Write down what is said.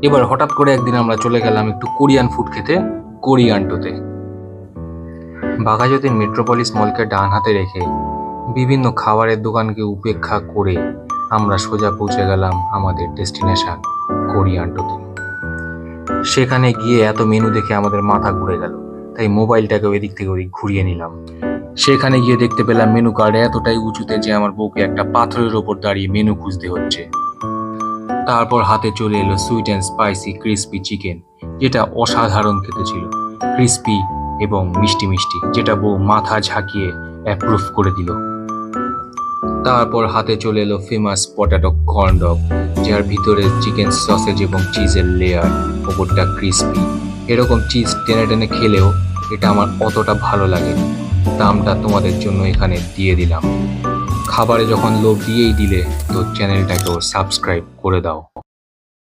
এবার হঠাৎ করে একদিন আমরা চলে গেলাম একটু কোরিয়ান ফুড খেতে কোরিয়ান্টোতে। বাঘাযতীন মেট্রোপলিস মলকে ডান হাতে রেখে বিভিন্ন খাবারের দোকানকে উপেক্ষা করে আমরা সোজা পৌঁছে গেলাম আমাদের ডেস্টিনেশন কোরিয়ান্টোতে। সেখানে গিয়ে এত মেনু দেখে আমাদের মাথা ঘুরে গেল, তাই মোবাইলটাকে এদিক থেকে ওদিক ঘুরিয়ে নিলাম। সেখানে গিয়ে দেখতে পেলাম মেনু কার্ড এতটাই উঁচুতে যে আমার বউকে একটা পাথরের ওপর দাঁড়িয়ে মেনু খুঁজতে হচ্ছে। তারপর হাতে চলে এলো sweet and spicy crispy chicken, যেটা অসাধারণ খেতে ছিল, ক্রিস্পি এবং মিষ্টি মিষ্টি, যেটা বউ মাথা ঝাঁকিয়ে অ্যাপ্রুভ করে দিল। তারপর হাতে চলে এলো ফেমাস পটাটো কর্ন ডগ, যার ভিতরে চিকেন সসেজ এবং চিজের লেয়ার, ওপরটা ক্রিস্পি। এরকম চিজ টেনে টেনে খেলেও এটা আমার অতটা ভালো লাগেনি। দামটা তোমাদের জন্য এখানে দিয়ে দিলাম। খাবারে যখন লোভ দিয়েই দিলে তো চ্যানেলটাকেও সাবস্ক্রাইব করে দাও।